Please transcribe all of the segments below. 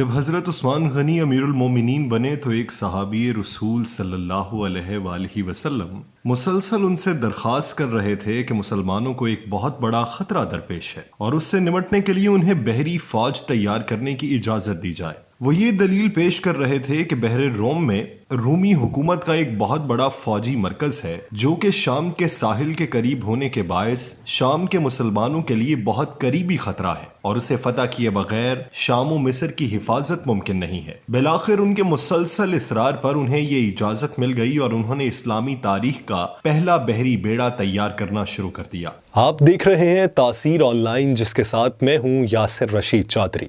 جب حضرت عثمان غنی امیر المومنین بنے تو ایک صحابی رسول صلی اللہ علیہ وآلہ وسلم مسلسل ان سے درخواست کر رہے تھے کہ مسلمانوں کو ایک بہت بڑا خطرہ درپیش ہے اور اس سے نمٹنے کے لیے انہیں بحری فوج تیار کرنے کی اجازت دی جائے۔ وہ یہ دلیل پیش کر رہے تھے کہ بحر روم میں رومی حکومت کا ایک بہت بڑا فوجی مرکز ہے جو کہ شام کے ساحل کے قریب ہونے کے باعث شام کے مسلمانوں کے لیے بہت قریبی خطرہ ہے اور اسے فتح کیے بغیر شام و مصر کی حفاظت ممکن نہیں ہے۔ بالآخر ان کے مسلسل اصرار پر انہیں یہ اجازت مل گئی اور انہوں نے اسلامی تاریخ کا پہلا بحری بیڑا تیار کرنا شروع کر دیا۔ آپ دیکھ رہے ہیں تاثیر آن لائن، جس کے ساتھ میں ہوں یاسر رشید چودھری۔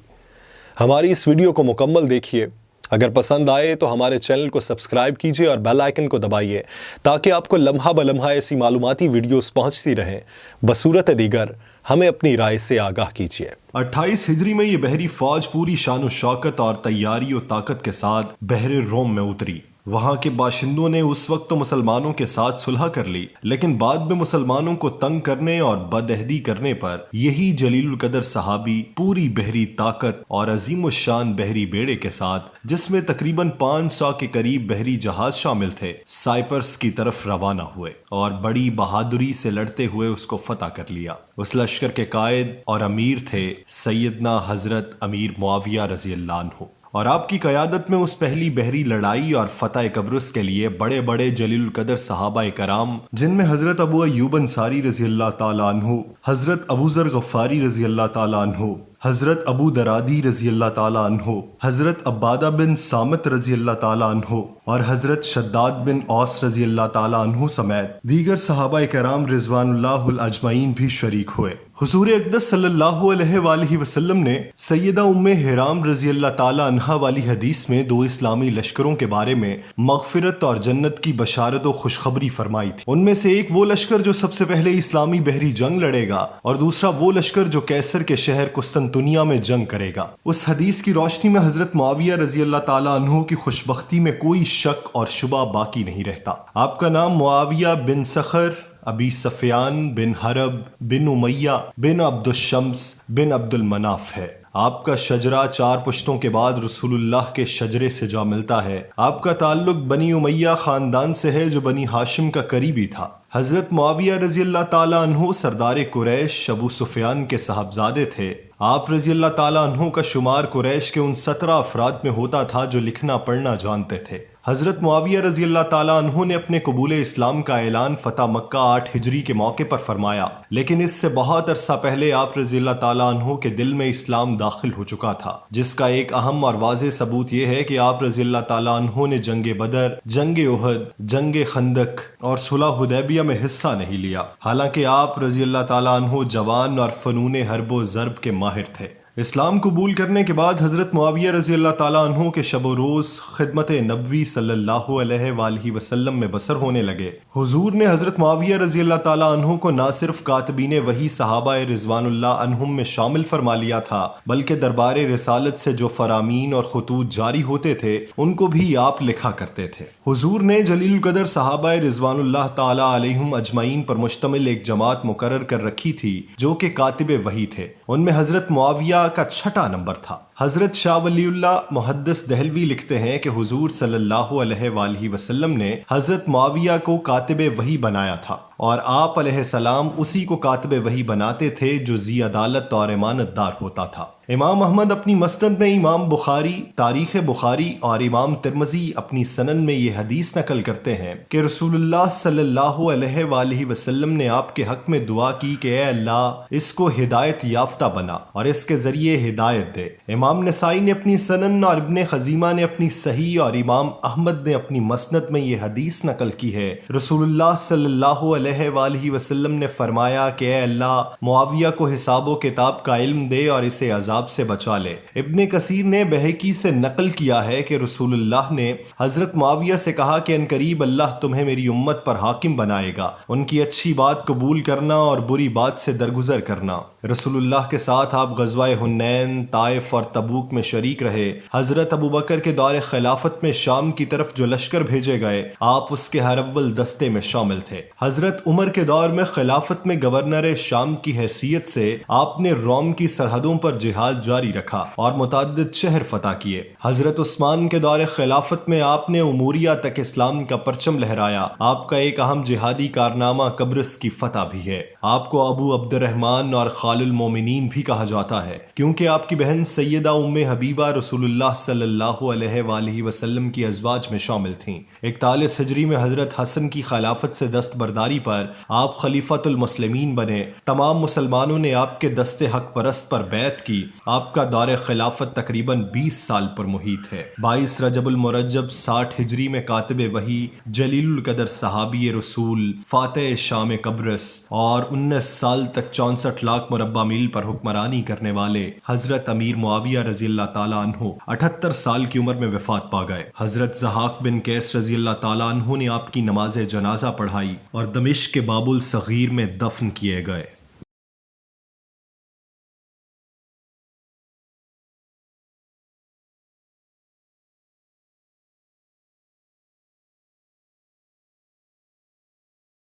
ہماری اس ویڈیو کو مکمل دیکھیے، اگر پسند آئے تو ہمارے چینل کو سبسکرائب کیجیے اور بیل آئیکن کو دبائیے تاکہ آپ کو لمحہ بلمحہ ایسی معلوماتی ویڈیوز پہنچتی رہیں۔ بصورت دیگر ہمیں اپنی رائے سے آگاہ کیجیے۔ 28 ہجری میں یہ بحری فوج پوری شان و شوکت اور تیاری و طاقت کے ساتھ بحر روم میں اتری۔ وہاں کے باشندوں نے اس وقت تو مسلمانوں کے ساتھ صلح کر لی، لیکن بعد میں مسلمانوں کو تنگ کرنے اور بدعہدی کرنے پر یہی جلیل القدر صحابی پوری بحری طاقت اور عظیم الشان بحری بیڑے کے ساتھ، جس میں تقریباً 500 کے قریب بحری جہاز شامل تھے، سائپرس کی طرف روانہ ہوئے اور بڑی بہادری سے لڑتے ہوئے اس کو فتح کر لیا۔ اس لشکر کے قائد اور امیر تھے سیدنا حضرت امیر معاویہ رضی اللہ عنہ، اور آپ کی قیادت میں اس پہلی بحری لڑائی اور فتح قبرص کے لیے بڑے بڑے جلیل القدر صحابہ کرام، جن میں حضرت ابو ایوب انصاری رضی اللہ تعالیٰ عنہ، حضرت ابو ذر غفاری رضی اللہ تعالیٰ عنہ، حضرت ابو درادی رضی اللہ تعالیٰ عنہ، حضرت عبادہ بن سامت رضی اللہ تعالیٰ عنہ اور حضرت شداد بن اوس رضی اللہ تعالیٰ عنہ سمیت دیگر صحابہ کرام رضوان اللہ الاجمعین بھی شریک ہوئے۔ حضور اقدس صلی اللہ علیہ وآلہ وسلم نے سیدہ ام حرام رضی اللہ تعالیٰ عنہا والی حدیث میں 2 اسلامی لشکروں کے بارے میں مغفرت اور جنت کی بشارت و خوشخبری فرمائی تھی۔ ان میں سے ایک وہ لشکر جو سب سے پہلے اسلامی بحری جنگ لڑے گا اور دوسرا وہ لشکر جو کیسر کے شہر قسطنطنیہ میں جنگ کرے گا۔ اس حدیث کی روشنی میں حضرت معاویہ رضی اللہ تعالیٰ عنہ کی خوشبختی میں کوئی شک اور شبہ باقی نہیں رہتا۔ آپ کا نام معاویہ بن صخر ابی سفیان بن حرب بن امیہ بن عبد الشمس بن عبد المناف ہے۔ آپ کا شجرہ 4 پشتوں کے بعد رسول اللہ کے شجرے سے جا ملتا ہے۔ آپ کا تعلق بنی امیہ خاندان سے ہے جو بنی ہاشم کا قریبی تھا۔ حضرت معاویہ رضی اللہ تعالیٰ عنہ سردار قریش ابو سفیان کے صاحبزادے تھے۔ آپ رضی اللہ تعالیٰ عنہ کا شمار قریش کے ان 17 افراد میں ہوتا تھا جو لکھنا پڑھنا جانتے تھے۔ حضرت معاویہ رضی اللہ تعالیٰ عنہ نے اپنے قبول اسلام کا اعلان فتح مکہ 8 ہجری کے موقع پر فرمایا، لیکن اس سے بہت عرصہ پہلے آپ رضی اللہ تعالیٰ عنہ کے دل میں اسلام داخل ہو چکا تھا، جس کا ایک اہم اور واضح ثبوت یہ ہے کہ آپ رضی اللہ تعالیٰ عنہ نے جنگ بدر، جنگ احد، جنگ خندق اور صلح حدیبیہ میں حصہ نہیں لیا، حالانکہ آپ رضی اللہ تعالیٰ عنہ جوان اور فنون حرب و ضرب کے ماہر تھے۔ اسلام قبول کرنے کے بعد حضرت معاویہ رضی اللہ تعالیٰ عنہ کے شب و روز خدمت نبوی صلی اللہ علیہ وآلہ وسلم میں بسر ہونے لگے۔ حضور نے حضرت معاویہ رضی اللہ تعالیٰ عنہ کو نہ صرف کاتبین وحی صحابہ رضوان اللہ عنہم میں شامل فرما لیا تھا، بلکہ دربار رسالت سے جو فرامین اور خطوط جاری ہوتے تھے ان کو بھی آپ لکھا کرتے تھے۔ حضور نے جلیل القدر صحابہ رضوان اللہ تعالیٰ علیہم اجمعین پر مشتمل ایک جماعت مقرر کر رکھی تھی جو کہ کاتب وحی تھے۔ ان میں حضرت معاویہ کا 6واں نمبر تھا۔ حضرت شاہ ولی اللہ محدث دہلوی لکھتے ہیں کہ حضور صلی اللہ علیہ وآلہ وسلم نے حضرت معاویہ کو کاتب وحی بنایا تھا اور آپ علیہ السلام اسی کو کاتب وحی بناتے تھے جو ذی عدالت اور امانت دار ہوتا تھا۔ امام احمد اپنی مسند میں، امام بخاری تاریخ بخاری اور امام ترمذی اپنی سنن میں یہ حدیث نقل کرتے ہیں کہ رسول اللہ صلی اللہ علیہ وآلہ وسلم نے آپ کے حق میں دعا کی کہ اے اللہ اس کو ہدایت یافتہ بنا اور اس کے ذریعے ہدایت دے۔ امام نسائی نے اپنی سنن اور ابن خزیمہ نے اپنی صحیح اور امام احمد نے اپنی مسند میں یہ حدیث نقل کی ہے۔ رسول اللہ صلی اللہ علیہ وآلہ وسلم نے فرمایا کہ اے اللہ معاویہ کو حساب و کتاب کا علم دے اور اسے عذاب سے بچا لے۔ ابن کثیر نے بہقی سے نقل کیا ہے کہ رسول اللہ نے حضرت معاویہ سے کہا کہ عنقریب اللہ تمہیں میری امت پر حاکم بنائے گا، ان کی اچھی بات قبول کرنا اور بری بات سے درگزر کرنا۔ رسول اللہ کے ساتھ آپ غزوہ حنین، طائف اور تبوک میں شریک رہے۔ حضرت ابوبکر کے دور خلافت میں شام کی طرف جو لشکر بھیجے گئے آپ اس کے ہر اول دستے میں شامل تھے۔ حضرت عمر کے دور میں خلافت میں گورنر شام کی حیثیت سے آپ نے روم کی سرحدوں پر جہاد جاری رکھا اور متعدد شہر فتح کیے۔ حضرت عثمان کے دور خلافت میں آپ نے اموریہ تک اسلام کا پرچم لہرایا۔ آپ کا ایک اہم جہادی کارنامہ قبرص کی فتح بھی ہے۔ آپ کو ابو عبد الرحمن اور خال المومنین بھی کہا جاتا ہے کیونکہ آپ کی بہن سیدہ ام حبیبہ رسول اللہ صلی اللہ علیہ وآلہ وسلم کی ازواج میں شامل تھیں۔ 41 ہجری میں حضرت حسن کی خلافت سے دستبرداری پر آپ خلیفۃ المسلمین بنے۔ تمام مسلمانوں نے آپ کے دست حق پرست پر بیعت کی۔ آپ کا دور خلافت تقریباً 20 سال پر محیط ہے۔ 22 رجب المرجب 60 ہجری میں کاتب وحی، جلیل القدر صحابی رسول، فاتح شام قبرص اور 19 سال تک 64 لاکھ مربع میل پر حکمرانی کرنے والے حضرت امیر معاویہ رضی اللہ تعالیٰ عنہ 78 سال کی عمر میں وفات پا گئے۔ حضرت ضحاک بن قیس رضی اللہ تعالیٰ عنہ نے آپ کی نماز جنازہ پڑھائی اور دمشق کے باب الصغیر میں دفن کیے گئے۔